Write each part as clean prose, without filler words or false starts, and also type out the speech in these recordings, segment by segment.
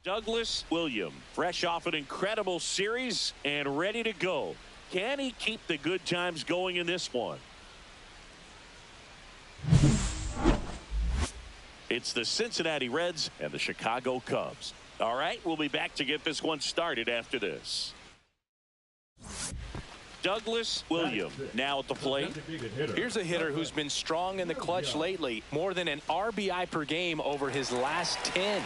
Douglas William, fresh off an incredible series and ready to go. Can he keep the good times going in this one? It's the Cincinnati Reds and the Chicago Cubs. All right, we'll be back to get this one started after this. Douglas William now at the plate. Here's a hitter who's been strong in the clutch lately. More than an RBI per game over his last 10.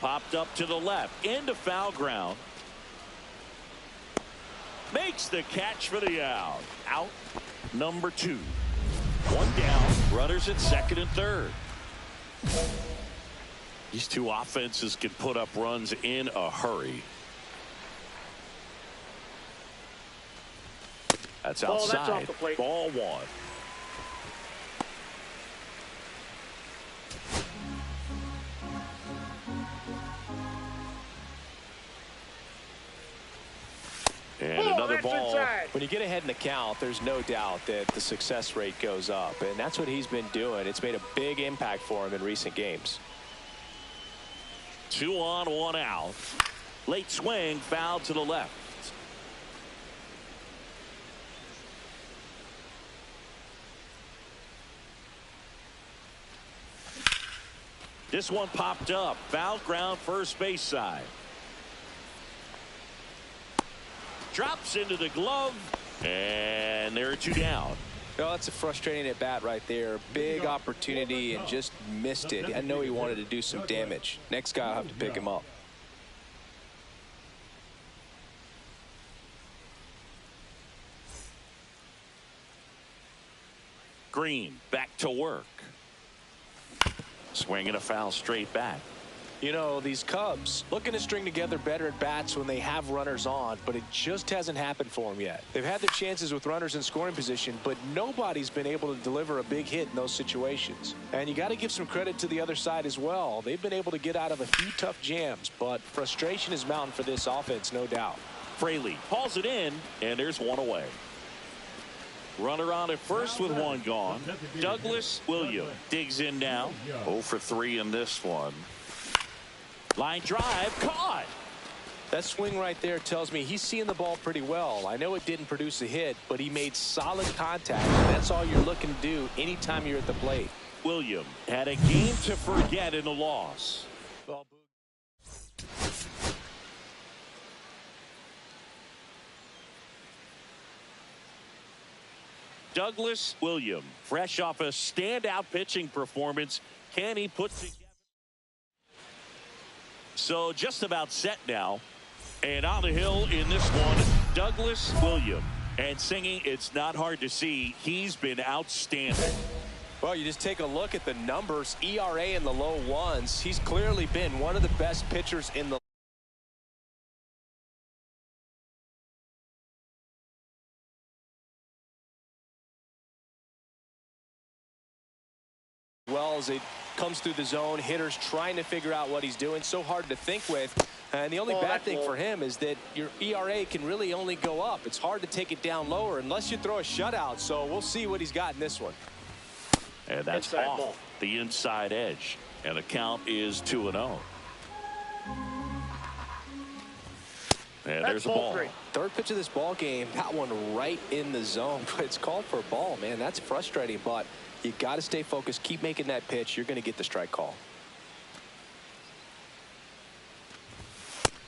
Popped up to the left into foul ground. Makes the catch for the out. Out number 2. One down. Runners at second and third. These two offenses can put up runs in a hurry. That's outside. That's off the plate. Ball 1. And another ball. Inside. When you get ahead in the count, there's no doubt that the success rate goes up, and that's what he's been doing. It's made a big impact for him in recent games. 2 on, 1 out. Late swing, foul to the left. This one popped up. Foul ground, first base side. Drops into the glove, and there are 2 down. Oh, that's a frustrating at bat right there. Big opportunity and just missed it. I know he wanted to do some damage. Next guy will have to pick him up. Green back to work. Swinging a foul straight back. You know, these Cubs looking to string together better at bats when they have runners on, but it just hasn't happened for them yet. They've had their chances with runners in scoring position, but nobody's been able to deliver a big hit in those situations. And you got to give some credit to the other side as well. They've been able to get out of a few tough jams, but frustration is mounting for this offense, no doubt. Fraley hauls it in, and there's 1 away. Runner on at first with 1 gone. Douglas William digs in now. 0 for 3 in this one. Line drive, caught. That swing right there tells me he's seeing the ball pretty well. I know it didn't produce a hit, but he made solid contact. And that's all you're looking to do anytime you're at the plate. William had a game to forget in the loss. Douglas William, fresh off a standout pitching performance. Can he put together? So just about set now. And on the hill in this one, Douglas William. And singing, it's not hard to see, he's been outstanding. Well, you just take a look at the numbers. ERA in the low 1s. He's clearly been one of the best pitchers in the well as it comes through the zone. Hitters trying to figure out what he's doing. So hard to think with. And the only bad thing for him is that your ERA can really only go up. It's hard to take it down lower unless you throw a shutout. So we'll see what he's got in this one. And that's inside off ball. The inside edge. And the count is 2-0. And there's a ball. 3. Third pitch of this ball game, that one right in the zone. But it's called for a ball, man. That's frustrating, but you got to stay focused. Keep making that pitch. You're going to get the strike call.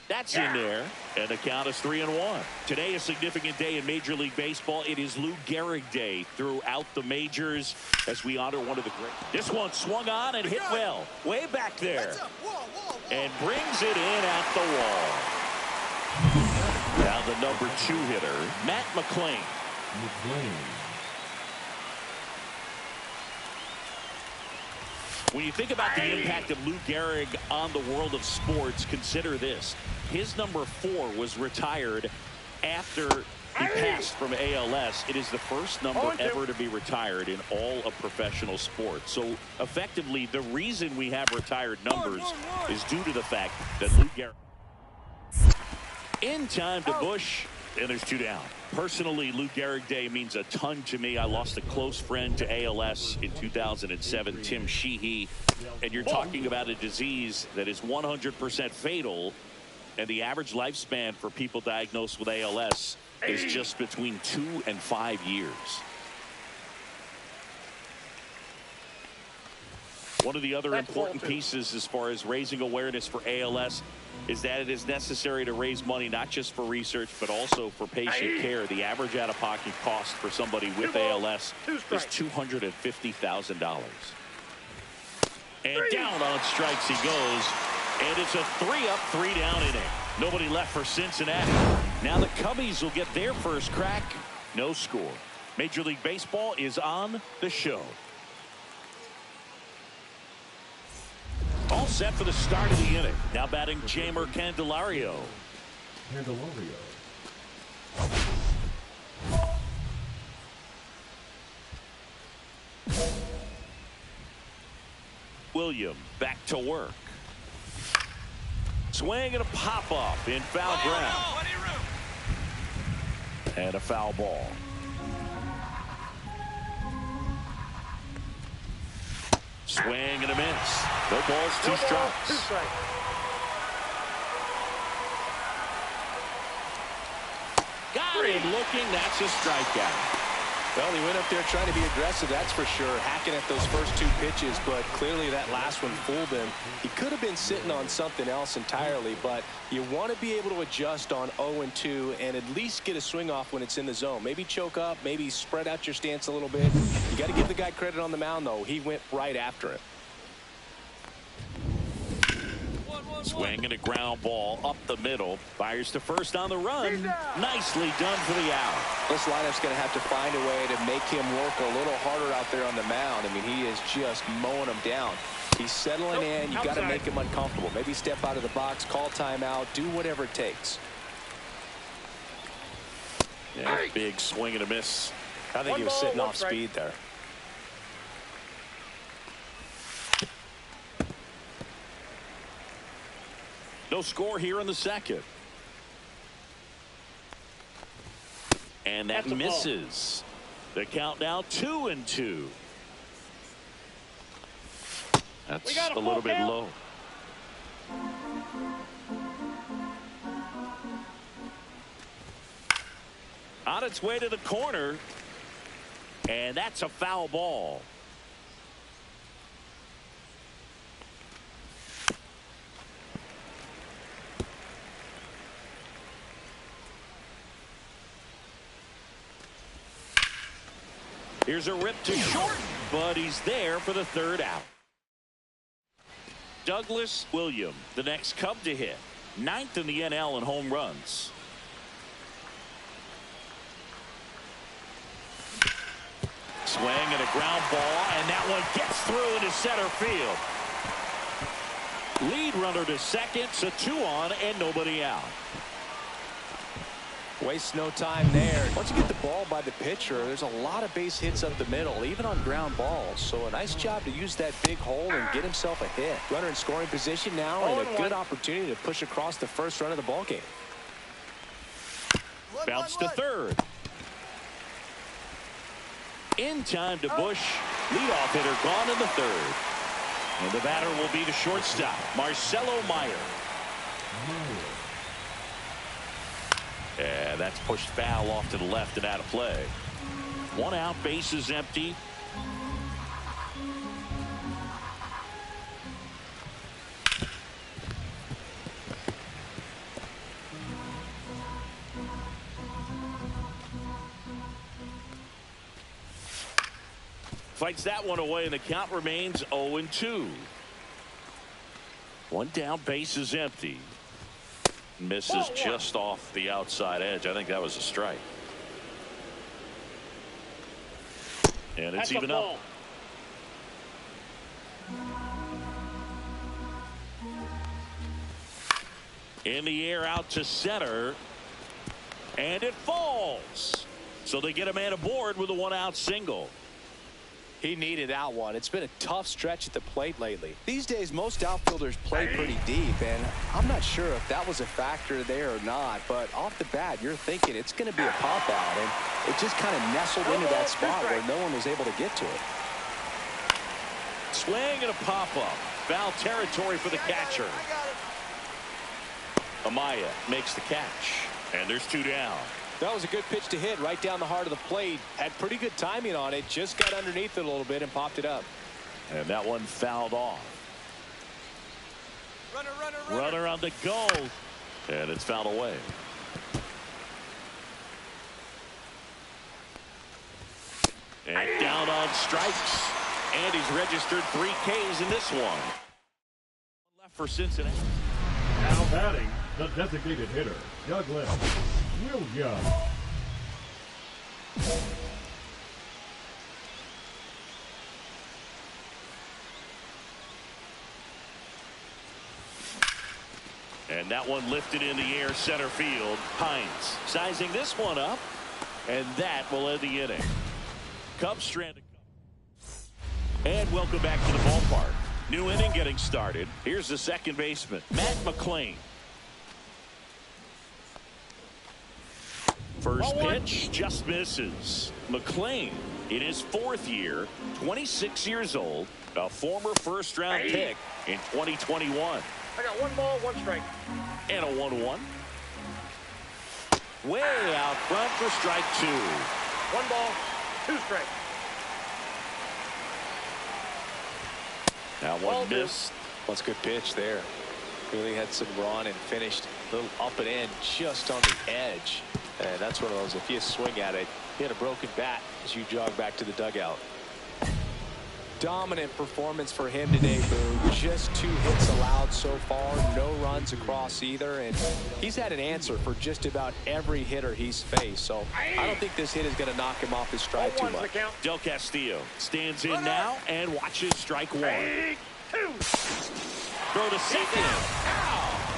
That's in there, and the count is 3-1. Today, a significant day in Major League Baseball. It is Lou Gehrig Day throughout the majors as we honor one of the great. This one swung on and hit well, way back there, and brings it in at the wall. Now the number 2 hitter, Matt McClain. When you think about the impact of Lou Gehrig on the world of sports, consider this. His number 4 was retired after he passed from ALS. It is the first number ever to be retired in all of professional sports. So effectively, the reason we have retired numbers is due to the fact that Lou Gehrig. In time to Bush, and there's 2 down. Personally, Lou Gehrig Day means a ton to me. I lost a close friend to ALS in 2007, Tim Sheehy. And you're talking about a disease that is 100% fatal. And the average lifespan for people diagnosed with ALS is just between 2 and 5 years. One of the other important pieces as far as raising awareness for ALS is that it is necessary to raise money not just for research but also for patient care. The average out-of-pocket cost for somebody with ALS is $250,000. And down on strikes he goes. And it's a 3-up, 3-down inning. Nobody left for Cincinnati. Now the Cubbies will get their first crack. No score. Major League Baseball is on the show. All set for the start of the inning. Now batting Jeimer Candelario. William back to work. Swing and a pop-up in foul ground. And a foul ball. Swing and a miss. No balls, 2 strikes. Got him looking. That's a strikeout. Well, he went up there trying to be aggressive, that's for sure, hacking at those first 2 pitches, but clearly that last one fooled him. He could have been sitting on something else entirely, but you want to be able to adjust on 0-2 and at least get a swing off when it's in the zone. Maybe choke up, maybe spread out your stance a little bit. You got to give the guy credit on the mound, though. He went right after it. Swing and a ground ball up the middle. Fires to first on the run. Nicely done for the out. This lineup's going to have to find a way to make him work a little harder out there on the mound. I mean, he is just mowing them down. He's settling in. You got to make him uncomfortable. Maybe step out of the box, call timeout, do whatever it takes. Yeah, big swing and a miss. I think he was sitting off speed there. No score here in the second. And that misses. The count now 2-2. That's a little bit low. On its way to the corner. And that's a foul ball. Here's a rip to short, but he's there for the 3rd out. Douglas William, the next Cub to hit. 9th in the NL in home runs. Swing and a ground ball, and that one gets through into center field. Lead runner to second, so 2 on and nobody out. Waste no time there. Once you get the ball by the pitcher, there's a lot of base hits up the middle, even on ground balls. So a nice job to use that big hole and get himself a hit. Runner in scoring position now, and a good opportunity to push across the first run of the ball game. Bounce to third. In time to Bush. Leadoff hitter gone in the 3rd. And the batter will be the shortstop, Marcelo Meyer. Yeah, that's pushed foul off to the left and out of play. 1 out, bases empty. Fights that one away, and the count remains 0-2. 1 down, bases empty. Misses just off the outside edge. I think that was a strike. And it's even up. In the air out to center. And it falls. So they get a man aboard with a 1-out single. He needed that one. It's been a tough stretch at the plate lately. These days, most outfielders play pretty deep, and I'm not sure if that was a factor there or not, but off the bat, you're thinking it's going to be a pop-out, and it just kind of nestled into that spot where no one was able to get to it. Swing and a pop-up. Foul territory for the catcher. Amaya makes the catch, and there's 2 down. That was a good pitch to hit right down the heart of the plate. Had pretty good timing on it. Just got underneath it a little bit and popped it up. And that one fouled off. Runner on the go. And it's fouled away. And down on strikes. And he's registered 3 Ks in this one. Left for Cincinnati. Now batting, the designated hitter, Douglas Williams. And that one lifted in the air center field. Hines sizing this one up. And that will end the inning. Cubs stranded. And welcome back to the ballpark. New inning getting started. Here's the second baseman, Matt McClain. First pitch just misses. McClain in his 4th year, 26 years old, a former first-round pick in 2021. I got 1 ball, 1 strike. And a 1-1. Way out front for strike 2. 1 ball, 2 strikes. That one missed. That's a good pitch there. Really had some run and finished a little up and in just on the edge. And that's one of those, if you swing at it, you had a broken bat as you jog back to the dugout. Dominant performance for him today, Boo. Just 2 hits allowed so far, no runs across either, and he's had an answer for just about every hitter he's faced. So I don't think this hit is going to knock him off his stride too much. Del Castillo stands in now and watches strike 1. 2. Throw to second.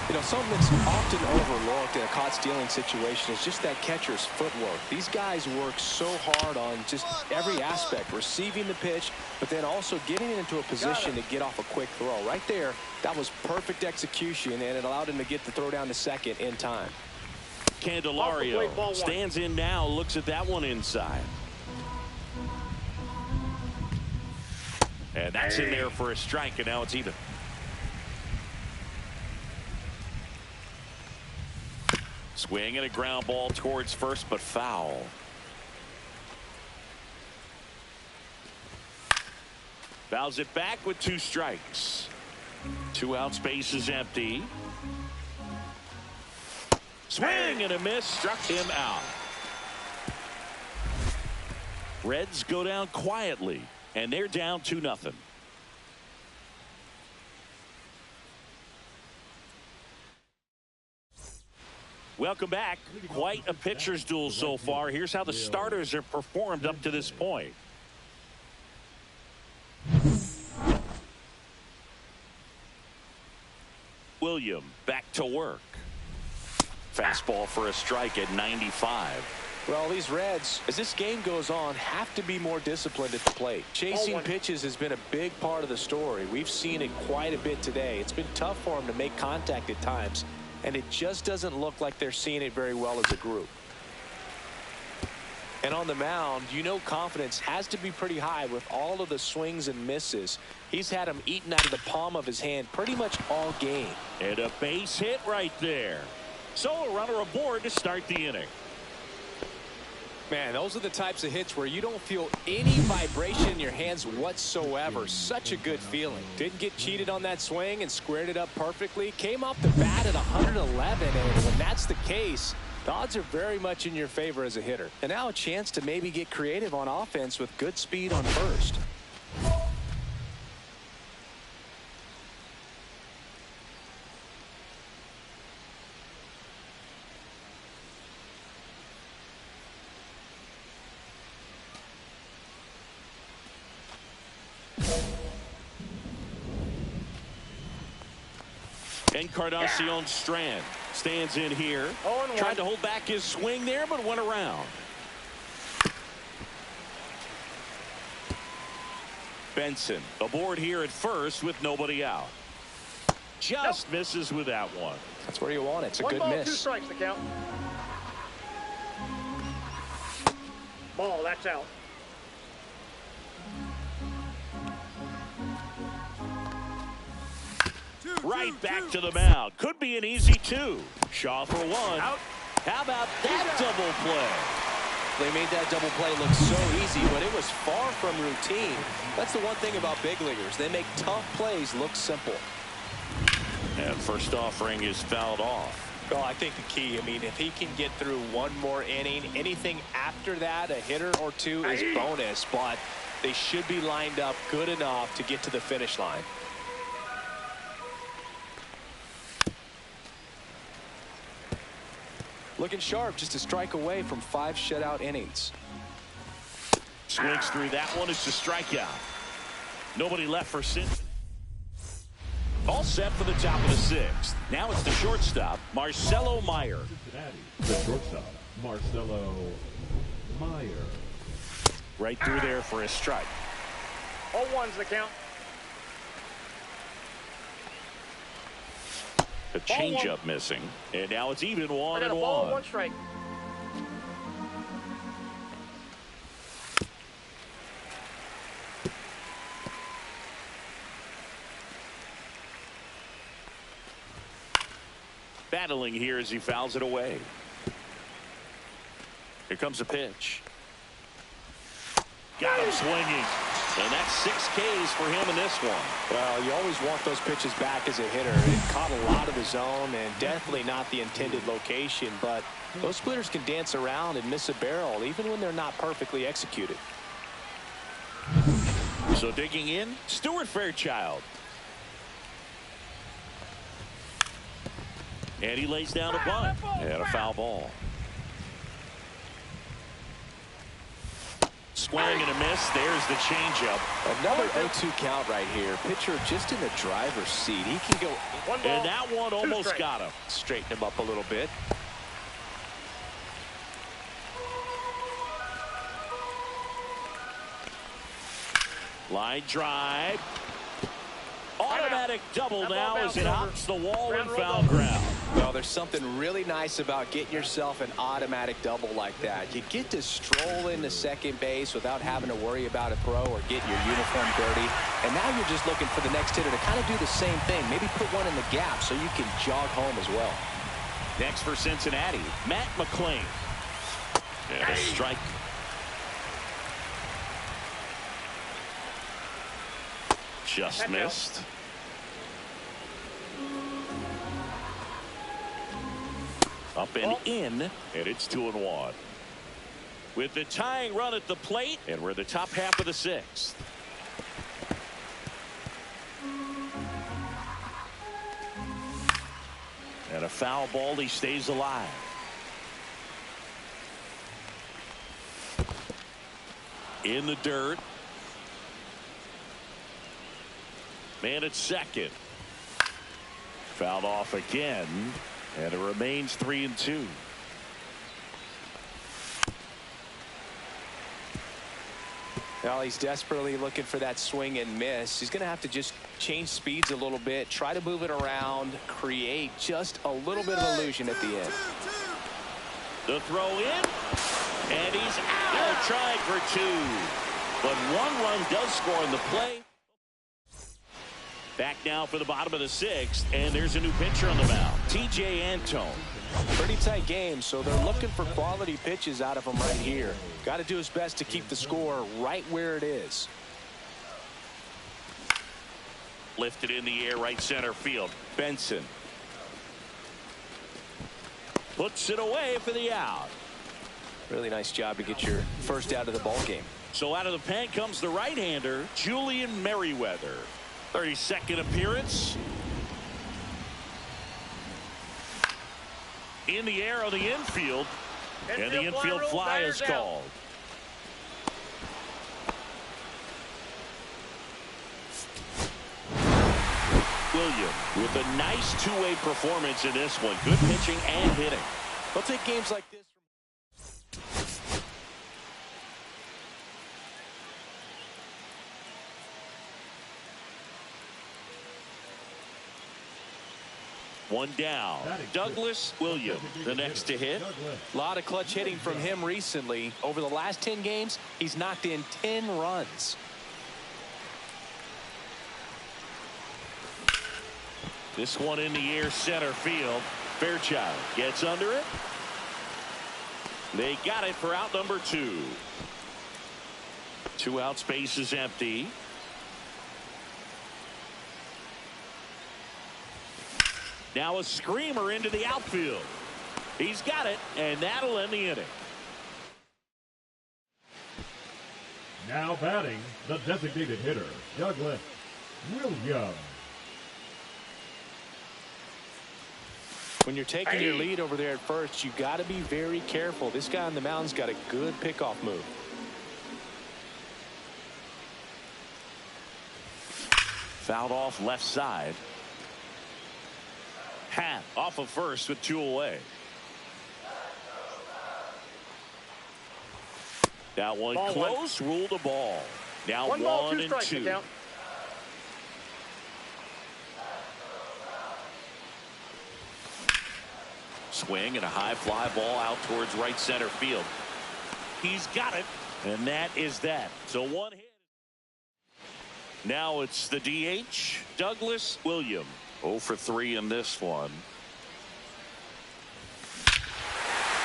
You know, something that's often overlooked in a caught stealing situation is just that catcher's footwork. These guys work so hard on just every aspect, receiving the pitch, but then also getting it into a position to get off a quick throw. Right there, that was perfect execution, and it allowed him to get the throw down to second in time. Candelario stands in now, looks at that one inside. And that's in there for a strike, and now it's even. Swing and a ground ball towards first, but foul. Fouls it back with 2 strikes. 2 outs, base is empty. Swing and a miss, struck him out. Reds go down quietly, and they're down 2-0. Welcome back. Quite a pitcher's duel so far. Here's how the starters have performed up to this point. William back to work. Fastball for a strike at 95. Well, these Reds, as this game goes on, have to be more disciplined at the plate. Chasing pitches has been a big part of the story. We've seen it quite a bit today. It's been tough for them to make contact at times, and it just doesn't look like they're seeing it very well as a group. And on the mound, you know, confidence has to be pretty high with all of the swings and misses. He's had them eaten out of the palm of his hand pretty much all game. And a base hit right there. So a runner aboard to start the inning. Man, those are the types of hits where you don't feel any vibration in your hands whatsoever. Such a good feeling. Didn't get cheated on that swing and squared it up perfectly. Came off the bat at 111, and when that's the case, the odds are very much in your favor as a hitter. And now a chance to maybe get creative on offense with good speed on first. Encarnacion Strand stands in here. Tried to hold back his swing there, but went around. Benson aboard here at first with nobody out. Just misses with that one. That's where you want it. It's a One good ball, miss. 2 strikes to count. Ball, that's out. Right back to the mound. Could be an easy 2. Shaw for 1. Out. How about that double play? They made that double play look so easy, but it was far from routine. That's the one thing about big leaguers. They make tough plays look simple. And first offering is fouled off. Well, I think the key, if he can get through one more inning, anything after that, a hitter or 2 is bonus, but they should be lined up good enough to get to the finish line. Looking sharp, just a strike away from 5 shutout innings. Swings through that one. It's a strikeout. Nobody left for Cincinnati. All set for the top of the 6th. Now it's the shortstop, Marcelo Meyer. Cincinnati, the shortstop, Marcelo Meyer. Right through there for a strike. All 1's the count. A changeup missing. And now it's even 1 I got and a ball, 1. 1 strike. Battling here as he fouls it away. Here comes a pitch. Got him swinging. And that's 6 Ks for him in this one. Well, you always want those pitches back as a hitter. It caught a lot of the zone and definitely not the intended location, but those splitters can dance around and miss a barrel even when they're not perfectly executed. So digging in, Stuart Fairchild. And he lays down a bunt. And a foul ball. Swing and a miss. There's the changeup. Another 0-2 count right here. Pitcher just in the driver's seat. He can go. One ball, And that one 2 almost strikes. got him. Straighten him up a little bit. Line drive. Automatic double now as it hops the wall and foul ground. Well, there's something really nice about getting yourself an automatic double like that. You get to stroll into second base without having to worry about a throw or getting your uniform dirty. And now you're just looking for the next hitter to kind of do the same thing. Maybe put one in the gap so you can jog home as well. Next for Cincinnati, Matt McClain. And a strike. Just missed. Up and in, and it's 2-1. With the tying run at the plate, and we're the top half of the 6th. And a foul ball, he stays alive. In the dirt. Man at second. Fouled off again. And it remains 3-2. Well, he's desperately looking for that swing and miss. He's going to have to just change speeds a little bit, try to move it around, create just a little bit of illusion at the end. The throw in, and he's out. Trying for 2. But 1 run does score in the play. Back now for the bottom of the 6th, and there's a new pitcher on the mound, T.J. Antone. Pretty tight game, so they're looking for quality pitches out of him right here. Got to do his best to keep the score right where it is. Lifted in the air, right center field. Benson puts it away for the out. Really nice job to get your first out of the ball game. So out of the pen comes the right-hander, Julian Merriweather. 32nd appearance. In the air on the infield. And the infield fly is called. William with a nice two-way performance in this one. Good pitching and hitting. They'll take games like this. One down. Douglas Williams, the next to hit. A lot of clutch hitting from him recently. Over the last 10 games, he's knocked in 10 runs. This one in the air, center field. Fairchild gets under it. They got it for out number 2. 2 out, space is empty. Now a screamer into the outfield. He's got it, and that'll end the inning. Now batting, the designated hitter, Douglas Williams. When you're taking your lead over there at first, you got to be very careful. This guy on the mound's got a good pickoff move. Fouled off left side. Hat off of first with 2 away. That one Ball close, ruled a ball. Now 1 ball, 2 and strikes 2. Count. Swing and a high fly ball out towards right center field. He's got it, and that is that. So 1 hit. Now it's the DH, Douglas Williams. 0 for 3 in this one.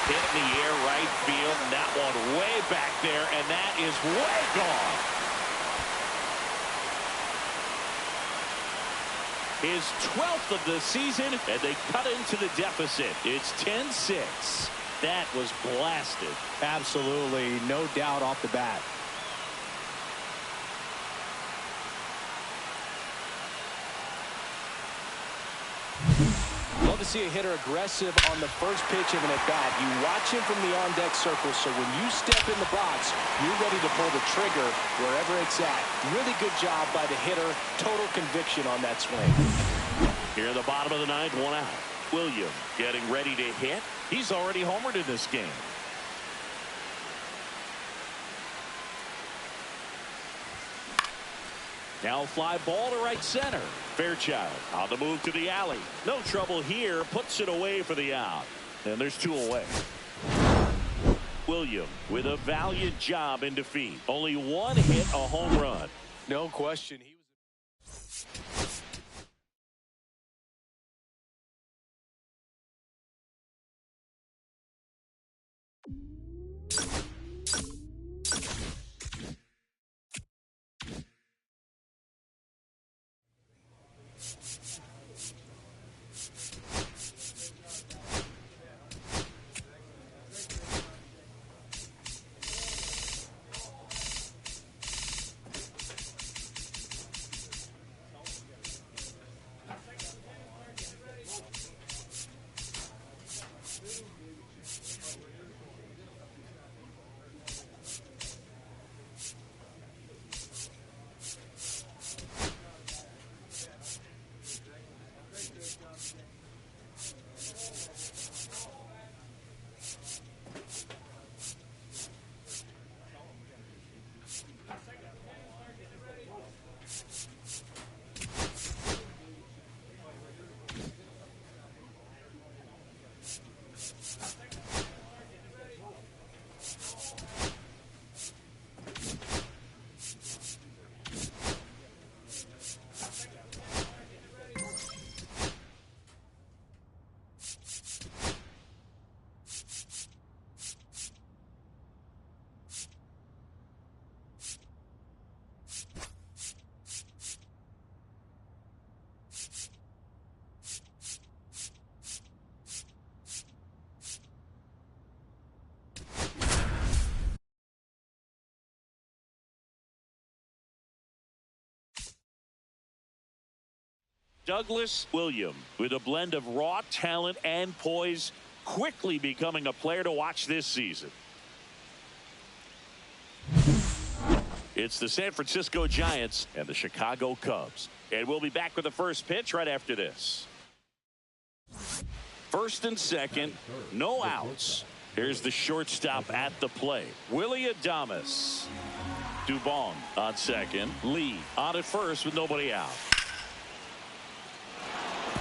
Hit in the air, right field, and that one way back there, and that is way gone. His 12th of the season, and they cut into the deficit. It's 10-6. That was blasted. Absolutely, no doubt off the bat. Love to see a hitter aggressive on the first pitch of an at-bat. You watch him from the on-deck circle, so when you step in the box, you're ready to pull the trigger wherever it's at. Really good job by the hitter. Total conviction on that swing. Here in the bottom of the 9th, 1 out. Williams getting ready to hit. He's already homered in this game. Now fly ball to right center. Fairchild on the move to the alley. No trouble here. Puts it away for the out. And there's 2 away. Williams with a valiant job in defeat. Only 1 hit, a home run. No question. Douglas Williams with a blend of raw talent and poise, quickly becoming a player to watch this season. It's the San Francisco Giants and the Chicago Cubs. And we'll be back with the first pitch right after this. First and second, no outs. Here's the shortstop at the plate, Willie Adames. Dubon on second. Lee on at first with nobody out.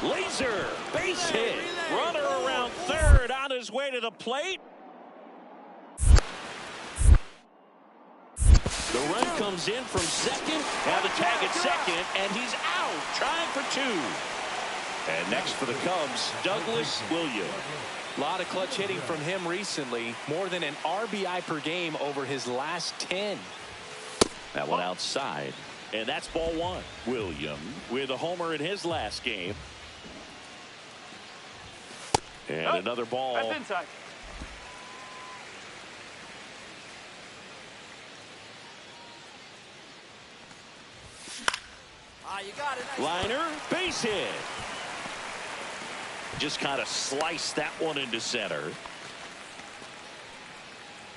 Laser, base hit. Runner around third on his way to the plate. The run comes in from second. Now the tag at second, and he's out, trying for two. And next for the Cubs, Douglas Williams. A lot of clutch hitting from him recently. More than an RBI per game over his last 10. That one outside. And that's ball one. Williams with a homer in his last game. And another ball. That's inside. You got it. Nice. Liner, base hit. Just kind of sliced that one into center.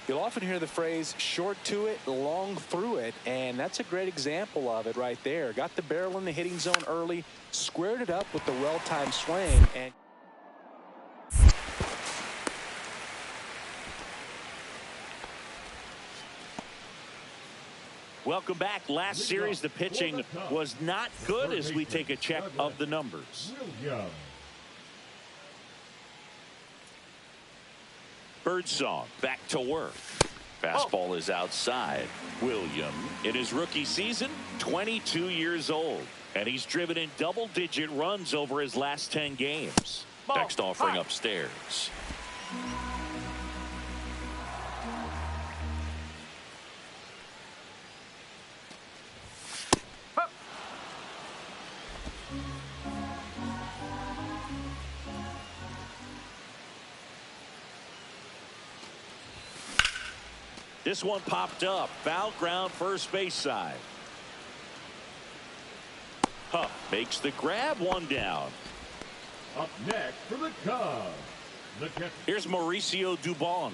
You'll often hear the phrase short to it, long through it, and that's a great example of it right there. Got the barrel in the hitting zone early, squared it up with the well-timed swing, and welcome back. Last series, the pitching was not good as we take a check of the numbers. Birdsong back to work. Fastball is outside. Williams, in his rookie season, 22 years old. And he's driven in double-digit runs over his last 10 games. Next offering upstairs. This one popped up. Foul ground, first base side. Huff makes the grab, one down. Up next for the Cubs, Here's Mauricio Dubon.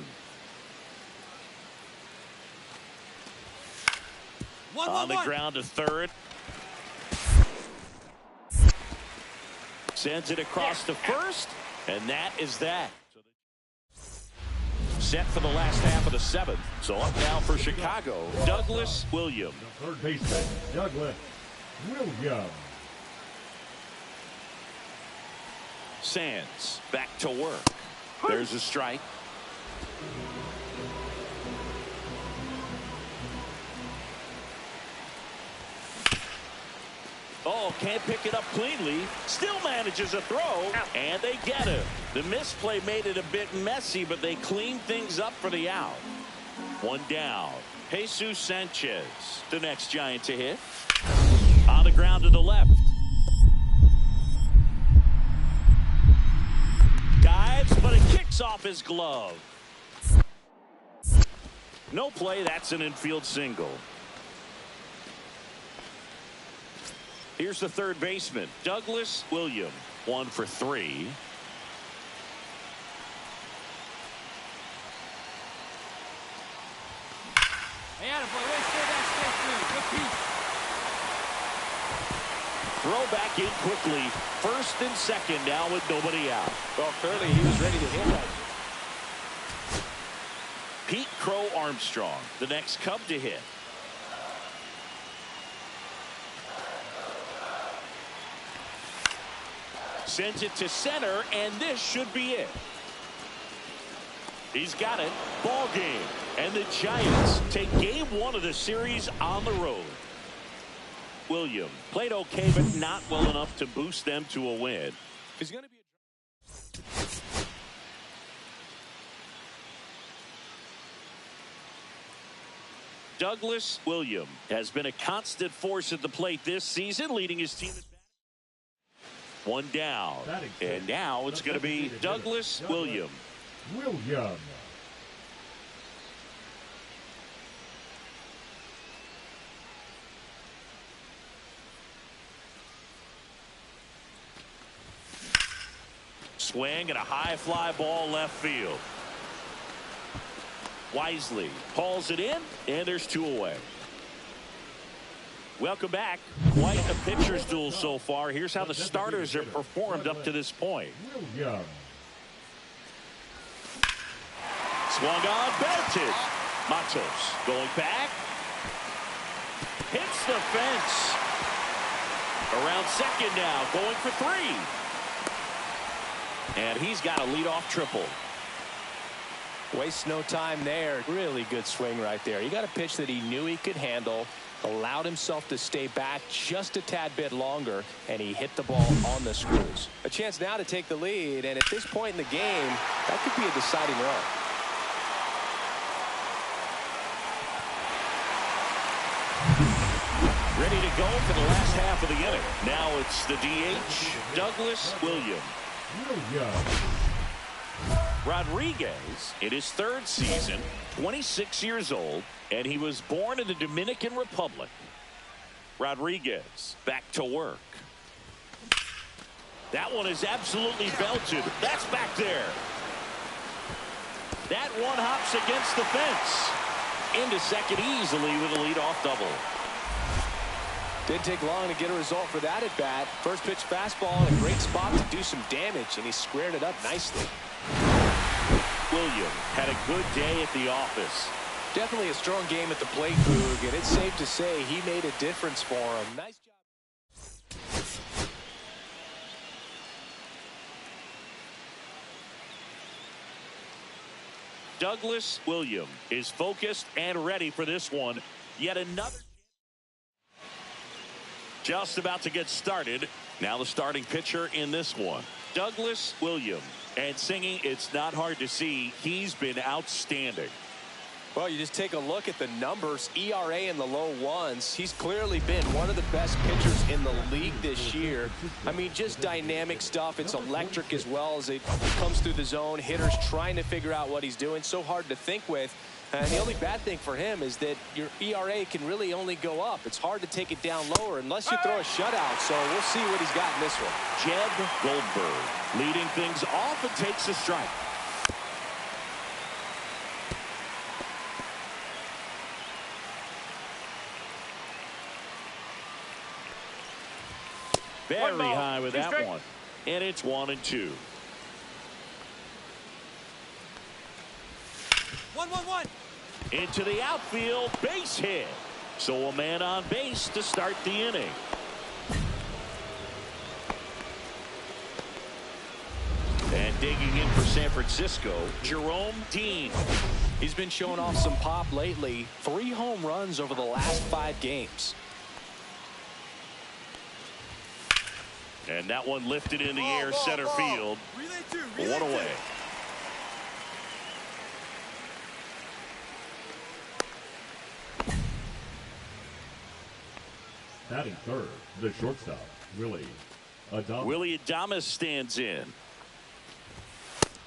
On the ground to third. Sends it across to first, and that is that. Set for the last half of the seventh. So up now for Chicago, Douglas Williams. the third baseman, Douglas Williams. Sands back to work. There's a strike. Oh, can't pick it up cleanly. Still manages a throw, and they get him. The misplay made it a bit messy, but they cleaned things up for the out. One down. Jesus Sanchez, the next Giant to hit. On the ground to the left. Dives, but it kicks off his glove. No play, that's an infield single. Here's the third baseman, Douglas Williams. 1 for 3. Throw back in quickly. First and second now with nobody out. well, clearly he was ready to hit that. Pete Crow Armstrong, the next Cub to hit. Sends it to center, and this should be it. He's got it. Ball game. And the Giants take game 1 of the series on the road. Williams played okay, but not well enough to boost them to a win. He's going to be Douglas Williams has been a constant force at the plate this season, leading his team. One down, and now it's going to be Douglas Williams. Swing and a high fly ball left field. Wisely hauls it in, and there's 2 away. Welcome back. Quite a pitcher's duel so far. Here's how the starters have performed up to this point. Swung on, belted. Matos going back. Hits the fence. Around second now, going for 3. And he's got a leadoff triple. Wastes no time there. Really good swing right there. He got a pitch that he knew he could handle, allowed himself to stay back just a tad bit longer, and he hit the ball on the screws. A chance now to take the lead, and at this point in the game, that could be a deciding run. Ready to go for the last half of the inning. Now it's the DH, Douglas Williams. Rodriguez, in his third season, 26 years old, and he was born in the Dominican Republic. Rodriguez back to work. That one is absolutely belted. That's back there. That one hops against the fence. Into second easily with a leadoff double. Didn't take long to get a result for that at bat. First pitch fastball in a great spot to do some damage, and he squared it up nicely. Williams had a good day at the office. Definitely a strong game at the plate, Boog, and it's safe to say he made a difference for him. Nice job. Douglas Williams is focused and ready for this one. Yet another. Just about to get started. Now the starting pitcher in this one, Douglas Williams. And singing, it's not hard to see, he's been outstanding. Well, you just take a look at the numbers. ERA in the low ones. He's clearly been one of the best pitchers in the league this year. I mean, just dynamic stuff. It's electric as well as it comes through the zone. Hitters trying to figure out what he's doing. So hard to think with. And the only bad thing for him is that your ERA can really only go up. It's hard to take it down lower unless you throw a shutout. So we'll see what he's got in this one. Jeb Goldberg leading things off and takes a strike. Very high with that one. And it's 1-2. 1-1-1. Into the outfield, base hit. So a man on base to start the inning. And digging in for San Francisco, Jerome Dean. He's been showing off some pop lately. 3 home runs over the last 5 games. And that one lifted in the air, center field. One away. Batting third, the shortstop, Willie Adames. Willie Adames stands in.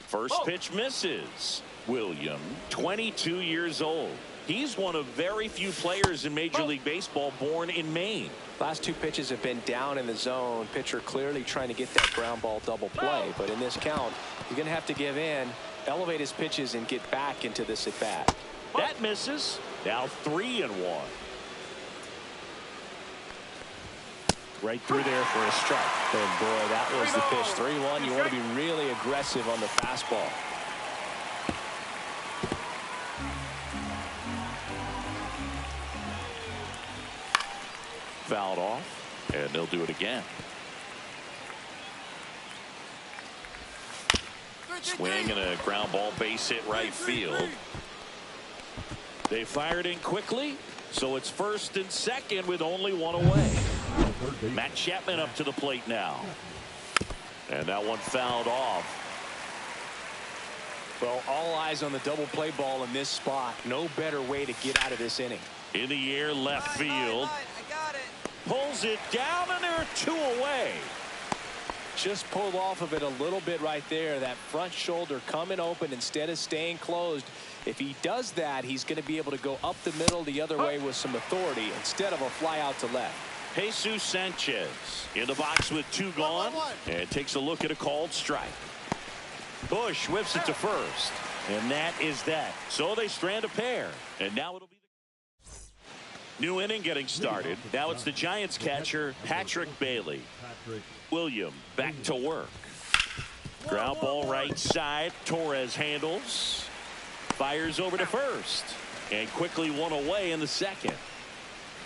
First pitch misses. William, 22 years old. He's one of very few players in Major League Baseball born in Maine. Last 2 pitches have been down in the zone. Pitcher clearly trying to get that ground ball double play. But in this count, you're going to have to give in, elevate his pitches, and get back into this at bat. That misses. Now 3-1. Right through there for a strike. And boy, that was the pitch. 3-1. You want to be really aggressive on the fastball. Fouled off, and they'll do it again. Swing and a ground ball base hit right field. They fired in quickly, so it's first and second with only 1 away. Matt Chapman up to the plate now. And that one fouled off. Well, all eyes on the double play ball in this spot. No better way to get out of this inning. In the air, left field. Pulls it down, and there are 2 away. Just pulled off of it a little bit right there. That front shoulder coming open instead of staying closed. If he does that, he's going to be able to go up the middle the other way with some authority instead of a fly out to left. Jesus Sanchez in the box with 2 gone, and takes a look at a called strike. Bush whips it to first, and that is that. So they strand a pair, and now it'll be the new inning getting started. Now it's the Giants catcher, Patrick Bailey. William back to work. Ground ball right side. Torres handles. Fires over to first. And quickly 1 away in the second.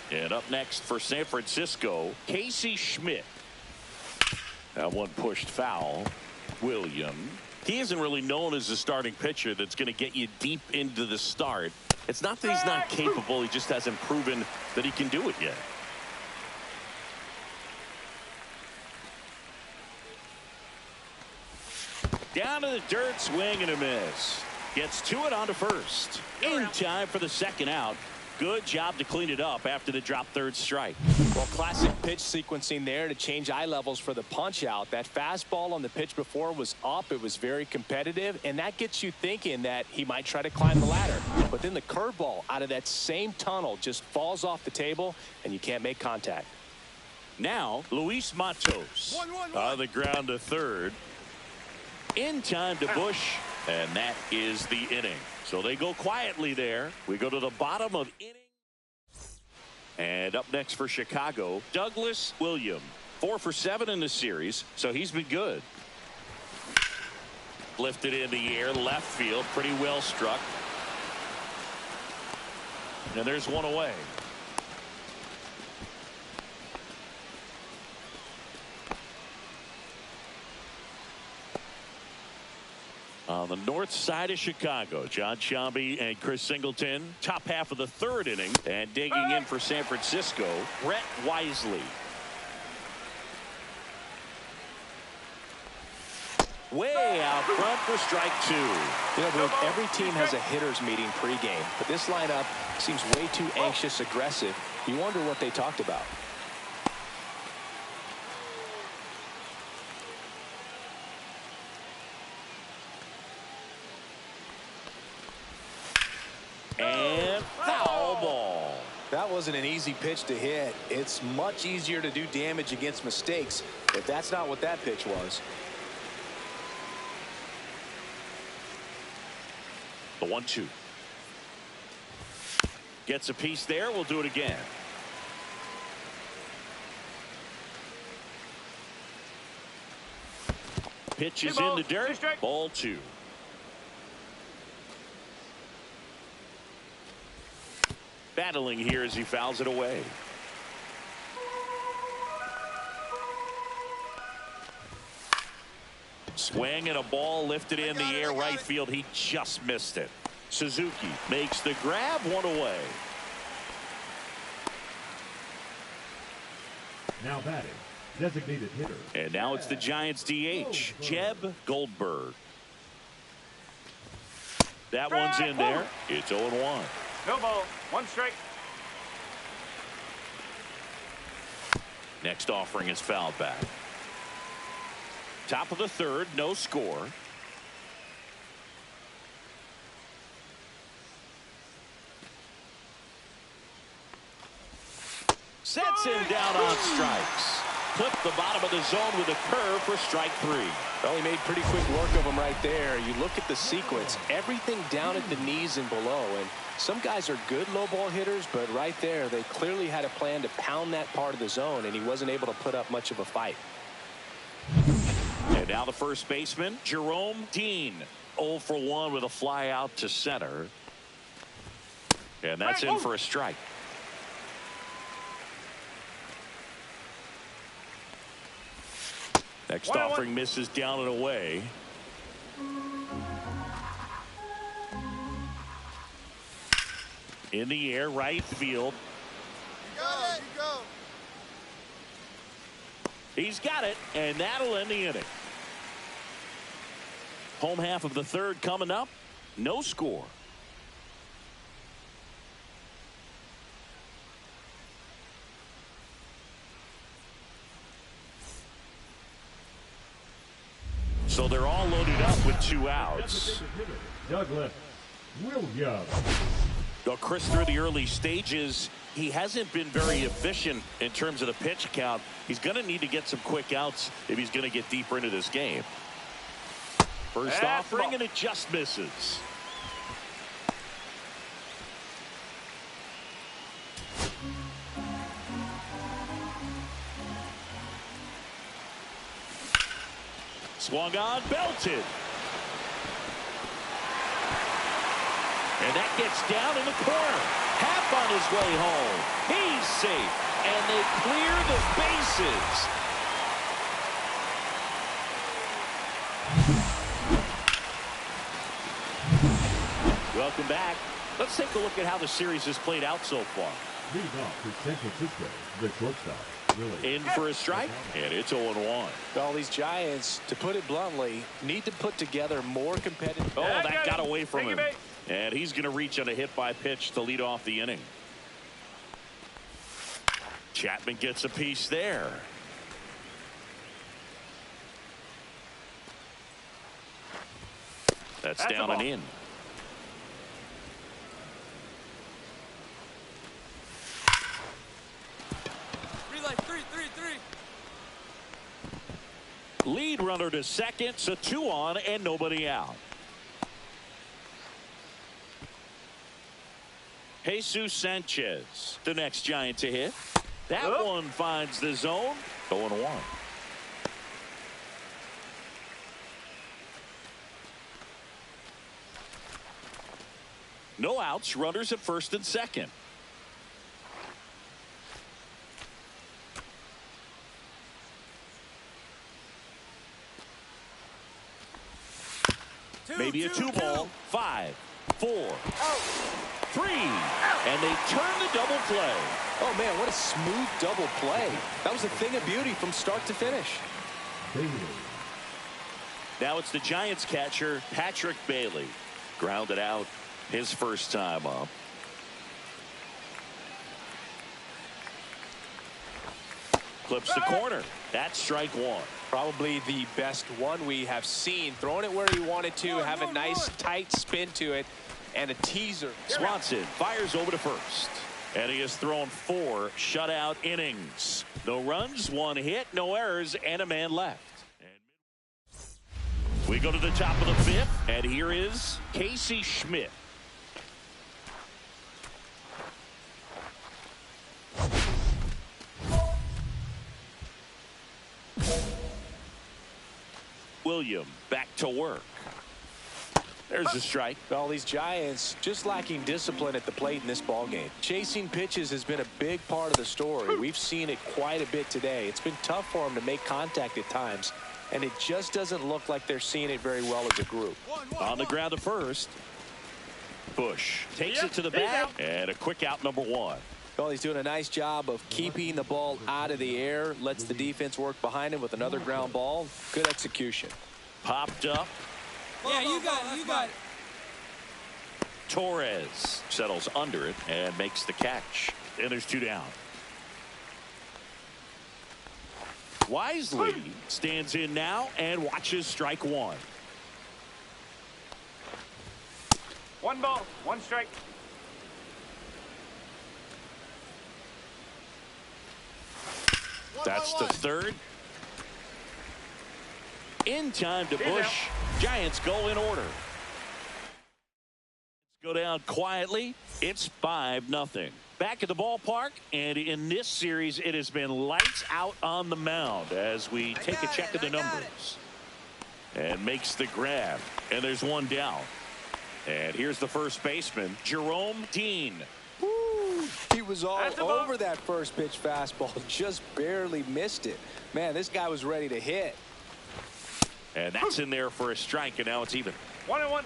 And up next for San Francisco, Casey Schmidt. That one pushed foul. William. He isn't really known as a starting pitcher that's going to get you deep into the start. It's not that he's not capable. He just hasn't proven that he can do it yet. Down to the dirt, swing and a miss. Gets to it on to first. In time for the second out. Good job to clean it up after the drop third strike. Well, classic pitch sequencing there to change eye levels for the punch out. That fastball on the pitch before was up. It was very competitive, and that gets you thinking that he might try to climb the ladder. But then the curveball out of that same tunnel just falls off the table, and you can't make contact. Now, Luis Matos on the ground to third. In time to Bush, and that is the inning. So they go quietly there. We go to the bottom of inning. And up next for Chicago, Douglas William. 4 for 7 in the series, so he's been good. Lifted in the air, left field, pretty well struck. And there's one away. On the north side of Chicago, John Sciambi and Chris Singleton. Top half of the third inning. And digging in for San Francisco, Brett Wisely. Way out front for strike 2. You know, Luke, every team has a hitters meeting pregame, but this lineup seems way too anxious, aggressive. You wonder what they talked about. And foul ball. That wasn't an easy pitch to hit. It's much easier to do damage against mistakes, but that's not what that pitch was. The 1-2. Gets a piece there. We'll do it again. Pitch is in the dirt. Ball 2. Battling here as he fouls it away. Swing and a ball lifted in the air right field. He just missed it. Suzuki makes the grab, one away. Now batting, designated hitter. And now it's the Giants DH, Jeb Goldberg. That one's in there. It's 0-1. No ball. 1 strike. Next offering is fouled back. Top of the third, no score. Sets him down on strikes. Clipped the bottom of the zone with a curve for strike 3. Well, he made pretty quick work of him right there. You look at the sequence, everything down at the knees and below. And some guys are good low ball hitters, but right there, they clearly had a plan to pound that part of the zone, and he wasn't able to put up much of a fight. And now the first baseman, Jerome Dean. 0 for 1 with a fly out to center. And that's in for a strike. Next offering misses down and away. In the air, right field. He's got it, and that'll end the inning. Home half of the third coming up. No score. So they're all loaded up with 2 outs. Douglas Williams. Well, Chris, through the early stages, he hasn't been very efficient in terms of the pitch count. He's going to need to get some quick outs if he's going to get deeper into this game. First offering, and it just misses. Swung on, belted. And that gets down in the corner. Half on his way home. He's safe. And they clear the bases. Welcome back. Let's take a look at how the series has played out so far. Leading off for San Francisco, the shortstop, Willie. In for a strike, and it's 0-1. All these Giants, to put it bluntly, need to put together more competitive. Oh, that got away from him. And he's going to reach on a hit by pitch to lead off the inning. Chapman gets a piece there. That's down and in. Lead runner to second, so 2 on and nobody out. Jesus Sanchez, the next Giant to hit. That one finds the zone. 0-1. No outs, runners at first and second. Maybe a 2-ball. 5, 4, 3, and they turn the double play. Oh, man, what a smooth double play. That was a thing of beauty from start to finish. Bailey. Now it's the Giants catcher, Patrick Bailey. Grounded out his first time up. Clips the corner. That's strike 1. Probably the best one we have seen. Throwing it where he wanted to, have a nice tight spin to it, and a teaser. Swanson fires over to first. And he has thrown 4 shutout innings. No runs, 1 hit, no errors, and a man left. We go to the top of the 5th, and here is Casey Schmidt. William back to work. There's a strike. All these Giants just lacking discipline at the plate in this ballgame. Chasing pitches has been a big part of the story. We've seen it quite a bit today. It's been tough for them to make contact at times, and it just doesn't look like they're seeing it very well as a group. On the ground to first. Bush takes it to the bat, and a quick out, number 1. Well, he's doing a nice job of keeping the ball out of the air, lets the defense work behind him with another ground ball. Good execution. Popped up. Yeah, you got it. Torres settles under it and makes the catch. And there's 2 down. Wisely stands in now and watches strike 1. 1 ball, 1 strike. That's the 3rd. In time to Bush. Giants go in order. Go down quietly. It's 5-0. Back at the ballpark, and in this series, it has been lights out on the mound as we take a check of the numbers. And makes the grab. And there's 1 down. And here's the first baseman, Jerome Dean. Woo. He was all over that first pitch fastball. Just barely missed it. Man, this guy was ready to hit. And that's in there for a strike, and now it's even. 1-1.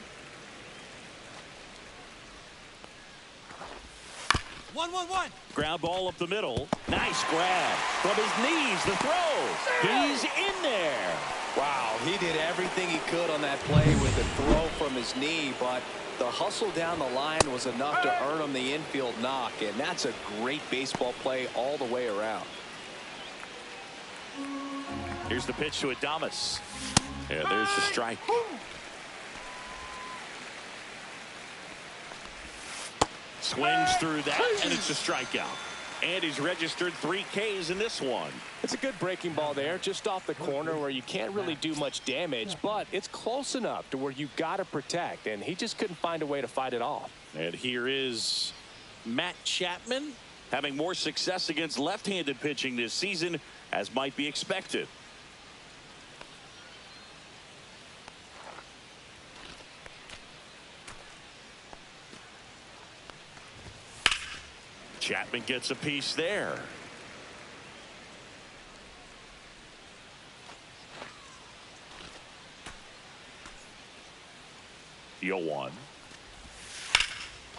1-1-1. Ground ball up the middle. Nice grab from his knees. The throw. He's in there. Wow, he did everything he could on that play with the throw from his knee, but the hustle down the line was enough to earn him the infield knock, and that's a great baseball play all the way around. Here's the pitch to Adames. And there's the strike. Swings through that, and it's a strikeout. And he's registered 3 Ks in this one. It's a good breaking ball there, just off the corner where you can't really do much damage, but it's close enough to where you got to protect, and he just couldn't find a way to fight it off. And here is Matt Chapman having more success against left-handed pitching this season, as might be expected. Chapman gets a piece there. 0-1.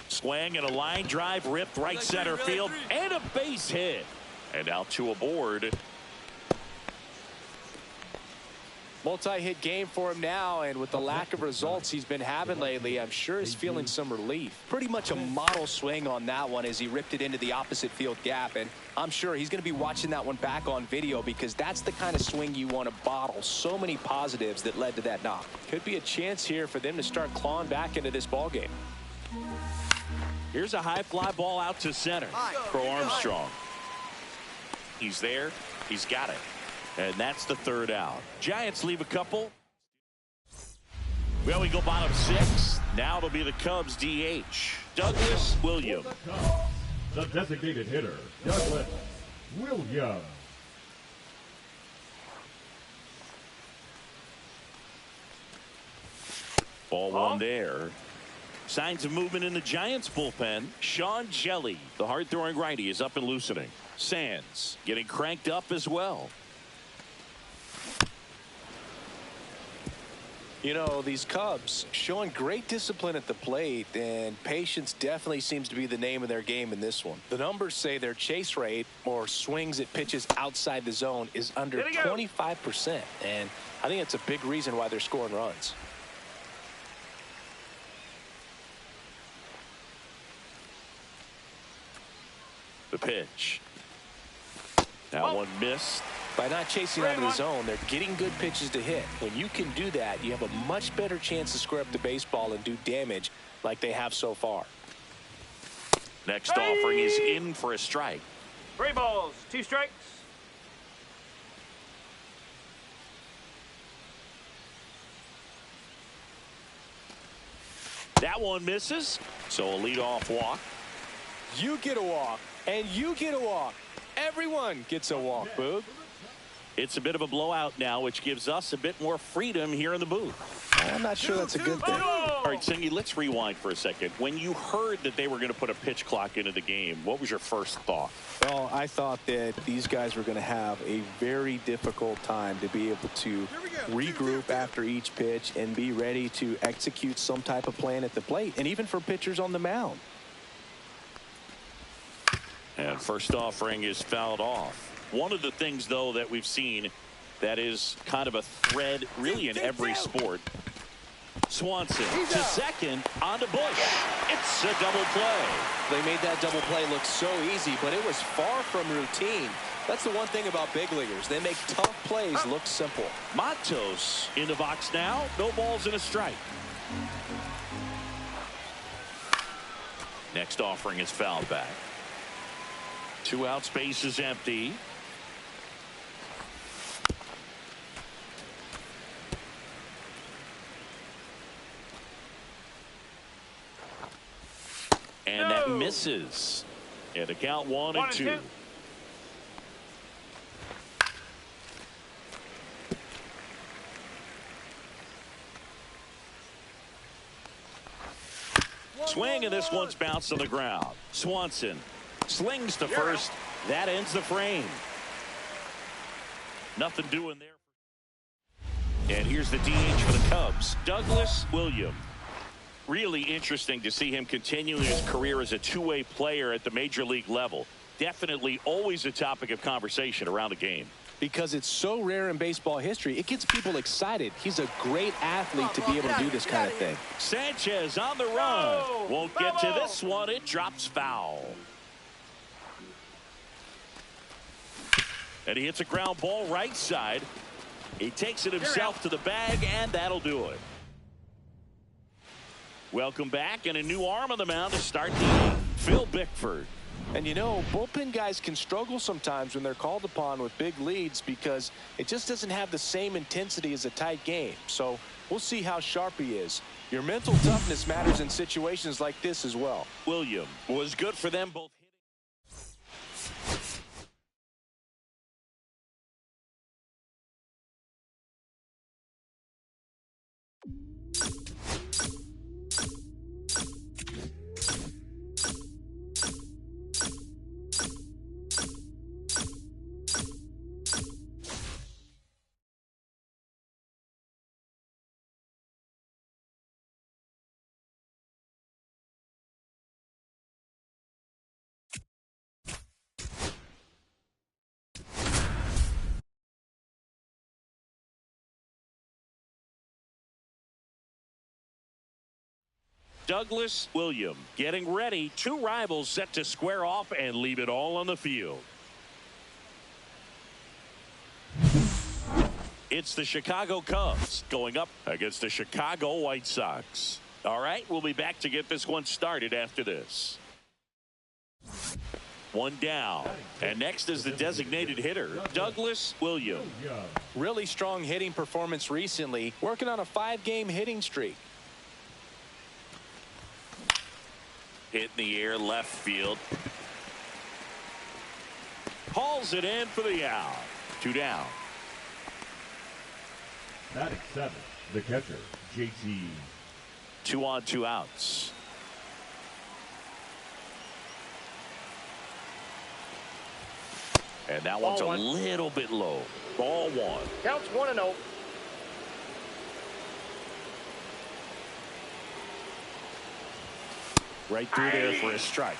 Swing and a line drive ripped right center field and a base hit. And now 2 aboard. Multi-hit game for him now, and with the lack of results he's been having lately, I'm sure he's feeling some relief. Pretty much a model swing on that one as he ripped it into the opposite field gap, and I'm sure he's going to be watching that one back on video because that's the kind of swing you want to bottle. So many positives that led to that knock. Could be a chance here for them to start clawing back into this ball game. Here's a high fly ball out to center. Crow Armstrong. He's there. He's got it. And that's the 3rd out. Giants leave a couple. Well, we go bottom 6. Now it'll be the Cubs DH. Douglas Williams. The designated hitter, Douglas Williams. Ball 1 there. Signs of movement in the Giants bullpen. Sean Jelly, the hard-throwing righty, is up and loosening. Sands getting cranked up as well. You know, these Cubs showing great discipline at the plate, and patience definitely seems to be the name of their game in this one. The numbers say their chase rate, or swings at pitches outside the zone, is under 25%, and I think it's a big reason why they're scoring runs. The pitch. That one missed. By not chasing out of the zone, they're getting good pitches to hit. When you can do that, you have a much better chance to square up the baseball and do damage like they have so far. Next offering is in for a strike. 3 balls, 2 strikes. That one misses, so a leadoff walk. You get a walk, and you get a walk. Everyone gets a walk, Boog. It's a bit of a blowout now, which gives us a bit more freedom here in the booth. I'm not sure that's a good thing. All right, Singy, let's rewind for a second. When you heard that they were going to put a pitch clock into the game, what was your first thought? Well, I thought that these guys were going to have a very difficult time to be able to regroup after each pitch and be ready to execute some type of plan at the plate, and even for pitchers on the mound. And first offering is fouled off. One of the things, though, that we've seen that is kind of a thread really in every sport. Swanson to second, on to Bush. It's a double play. They made that double play look so easy, but it was far from routine. That's the one thing about big leaguers. They make tough plays look simple. Matos in the box now. No balls and a strike. Next offering is fouled back. 2 out, space is empty. And that misses. And a count 1-2. Swing, and this one's bounced on the ground. Swanson slings to first. That ends the frame. Nothing doing there. And here's the DH for the Cubs, Douglas Williams. Really interesting to see him continuing his career as a two-way player at the major league level. Definitely always a topic of conversation around the game. Because it's so rare in baseball history, it gets people excited. He's a great athlete to be able to do this kind of thing. Sanchez on the run. Won't get to this one. It drops foul. And he hits a ground ball right side. He takes it himself to the bag, and that'll do it. Welcome back, and a new arm on the mound to start the game, Phil Bickford. And you know, bullpen guys can struggle sometimes when they're called upon with big leads because it just doesn't have the same intensity as a tight game. So we'll see how sharp he is. Your mental toughness matters in situations like this as well. Williams was good for them both. Douglas William getting ready. Two rivals set to square off and leave it all on the field. It's the Chicago Cubs going up against the Chicago White Sox. All right, we'll be back to get this one started after this. One down. And next is the designated hitter, Douglas William. Really strong hitting performance recently. Working on a 5-game hitting streak. Hit in the air left field. Hauls it in for the out. Two down. Batting seventh, the catcher, JT. 2 on, 2 outs. And that one's a little bit low. Ball 1. Counts 1-0. Right through there for a strike.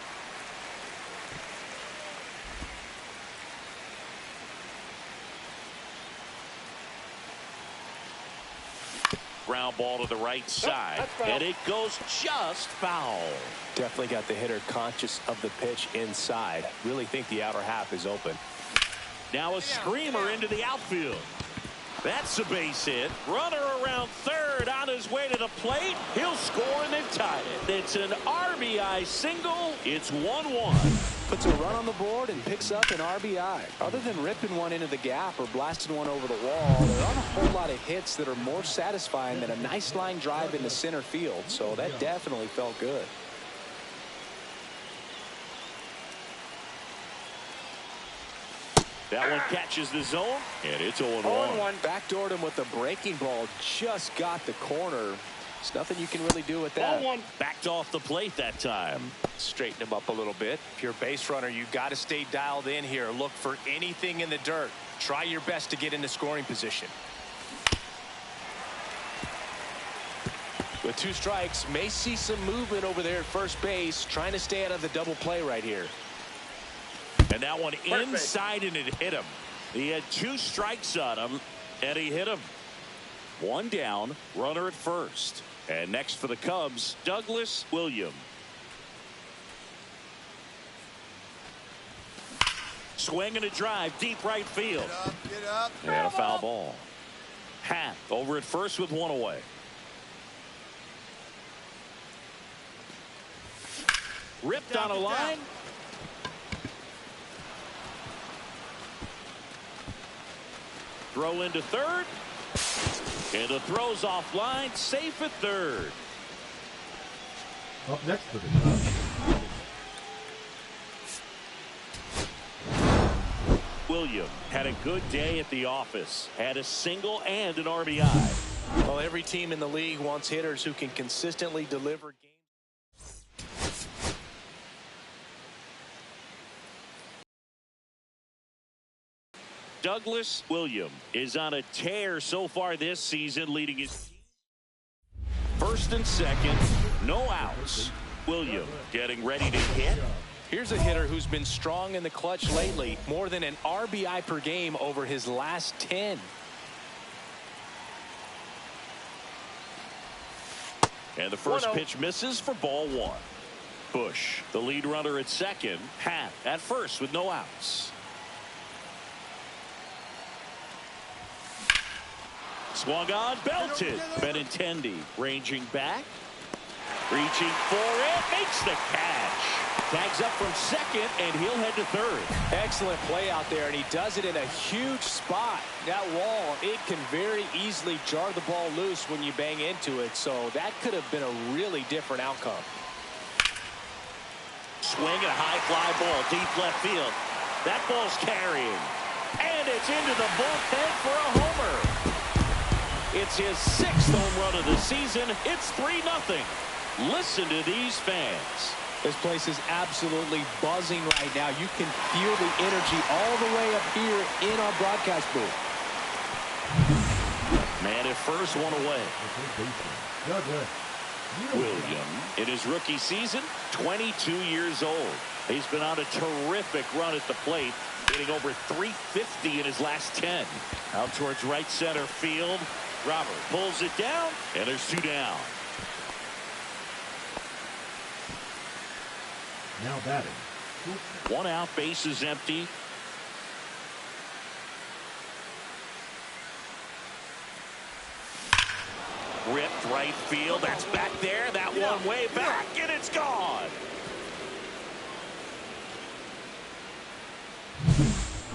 Ground ball to the right side. And it goes just foul. Definitely got the hitter conscious of the pitch inside. Really think the outer half is open. Now a screamer into the outfield. That's a base hit. Runner around third on his way to the plate. He'll score and they've tied it. It's an RBI single. It's 1-1. Puts a run on the board and picks up an RBI. Other than ripping one into the gap or blasting one over the wall, there aren't a whole lot of hits that are more satisfying than a nice line drive into center field. So that definitely felt good. That one catches the zone, and it's 0-1. Backdoored him with the breaking ball. Just got the corner. There's nothing you can really do with that. Backed off the plate that time. Straighten him up a little bit. If you're a base runner, you've got to stay dialed in here. Look for anything in the dirt. Try your best to get into scoring position. With 2 strikes, may see some movement over there at first base. Trying to stay out of the double play right here. And that one inside, and it hit him. He had 2 strikes on him, and he hit him. 1 down, runner at first. And next for the Cubs, Douglas William. Swing and a drive, deep right field. Get up. And a foul ball. Hat over at first with 1 away. Ripped on a line. Throw into third. And the throw's offline. Safe at third. Up next for the Cubs. William had a good day at the office. Had a single and an RBI. Well, every team in the league wants hitters who can consistently deliver games. Douglas William is on a tear so far this season, leading his team. First and second, no outs. William getting ready to hit. Here's a hitter who's been strong in the clutch lately. More than an RBI per game over his last 10. And the first pitch misses for ball 1. Bush, the lead runner at second. Hat at first with no outs. Swung on, belted. Benintendi ranging back. Reaching for it, makes the catch. Tags up from second, and he'll head to third. Excellent play out there, and he does it in a huge spot. That wall, it can very easily jar the ball loose when you bang into it, so that could have been a really different outcome. Swing and a high fly ball, deep left field. That ball's carrying. And it's into the bullpen for a homer. It's his 6th home run of the season. It's 3-0. Listen to these fans. This place is absolutely buzzing right now. You can feel the energy all the way up here in our broadcast booth. Man at first, 1 away. William, in his rookie season, 22 years old. He's been on a terrific run at the plate, hitting over .350 in his last 10. Out towards right center field. Robert pulls it down, and there's 2 down. Now batting. One out, base is empty. Ripped right field. That's back there. That one way back, and it's gone.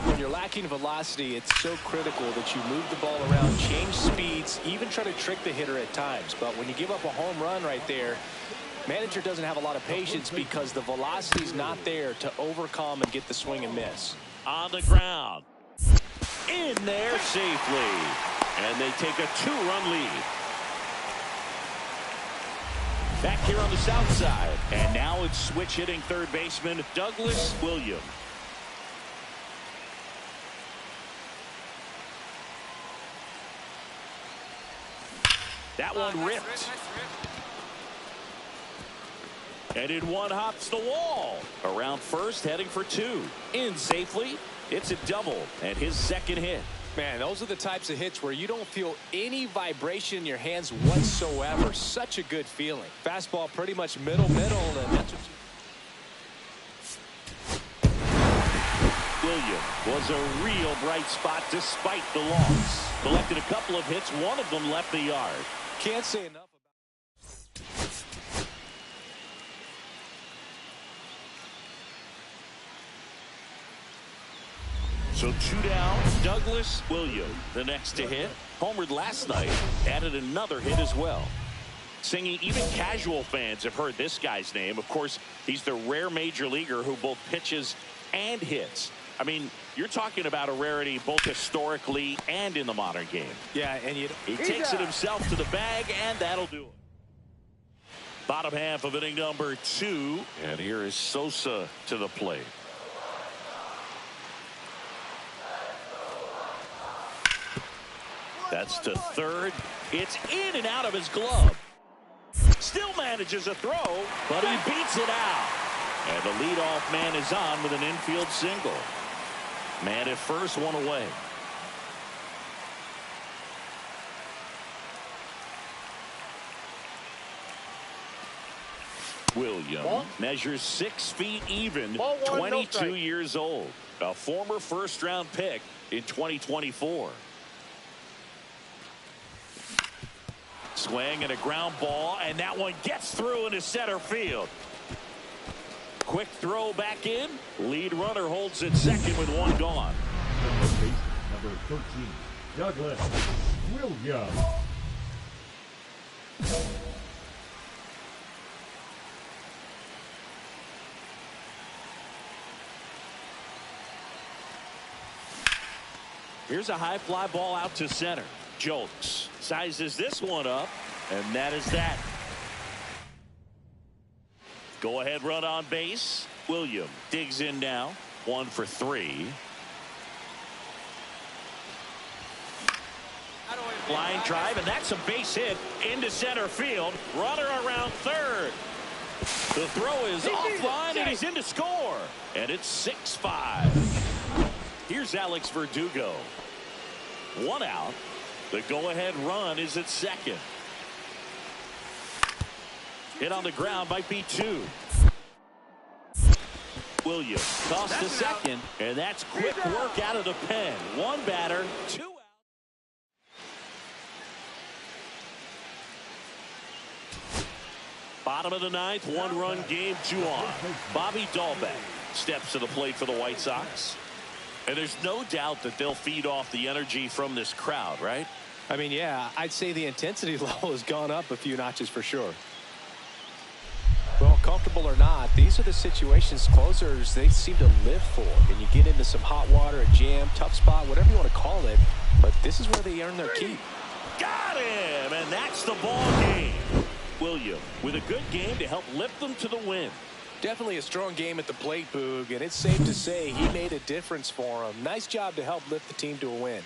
When you're lacking velocity, it's so critical that you move the ball around, change speeds, even try to trick the hitter at times. But when you give up a home run right there, manager doesn't have a lot of patience because the velocity's not there to overcome and get the swing and miss. On the ground. In there safely. And they take a 2-run lead. Back here on the south side. And now it's switch hitting third baseman Douglas Williams. That one ripped. And in one hops the wall. Around first, heading for 2. In safely. It's a double and his second hit. Man, those are the types of hits where you don't feel any vibration in your hands whatsoever. Such a good feeling. Fastball pretty much middle, and that's what you... Williams was a real bright spot despite the loss. Collected a couple of hits. One of them left the yard. Can't say enough about... So 2 down, Douglas Williams, the next to hit. Homered last night, added another hit as well. Singing, even casual fans have heard this guy's name. Of course, he's the rare major leaguer who both pitches and hits. I mean, you're talking about a rarity both historically and in the modern game. Yeah, and he takes it himself to the bag, and that'll do it. Bottom half of inning number 2, and here is Sosa to the plate. That's to third. It's in and out of his glove. Still manages a throw, but he beats it out. And the leadoff man is on with an infield single. Man at first, one away. Williams measures 6 feet even, 22 years old. A former first-round pick in 2024. Swing and a ground ball, and that one gets through into center field. Quick throw back in. Lead runner holds it second with one gone. Number 13, Douglas Williams. Here's a high fly ball out to center. Jolks sizes this one up, and that is that. Go ahead run on base. Williams digs in now. 1 for 3. Line drive, and that's a base hit into center field. Runner around third. The throw is offline, and he's in to score. And it's 6-5. Here's Alex Verdugo. 1 out. The go-ahead run is at second. Hit on the ground might be 2. Williams tossed to second, and that's quick work out of the pen. 1 batter, 2 out. Bottom of the 9th, 1-run game, 2 on. Bobby Dahlbeck steps to the plate for the White Sox. And there's no doubt that they'll feed off the energy from this crowd, right? I mean, yeah, I'd say the intensity level has gone up a few notches for sure. Well, comfortable or not, these are the situations closers they seem to live for. And you get into some hot water, a jam, tough spot, whatever you want to call it. But this is where they earn their keep. Got him, and that's the ball game. Williams with a good game to help lift them to the win. Definitely a strong game at the plate, Boog, and it's safe to say he made a difference for him. Nice job to help lift the team to a win.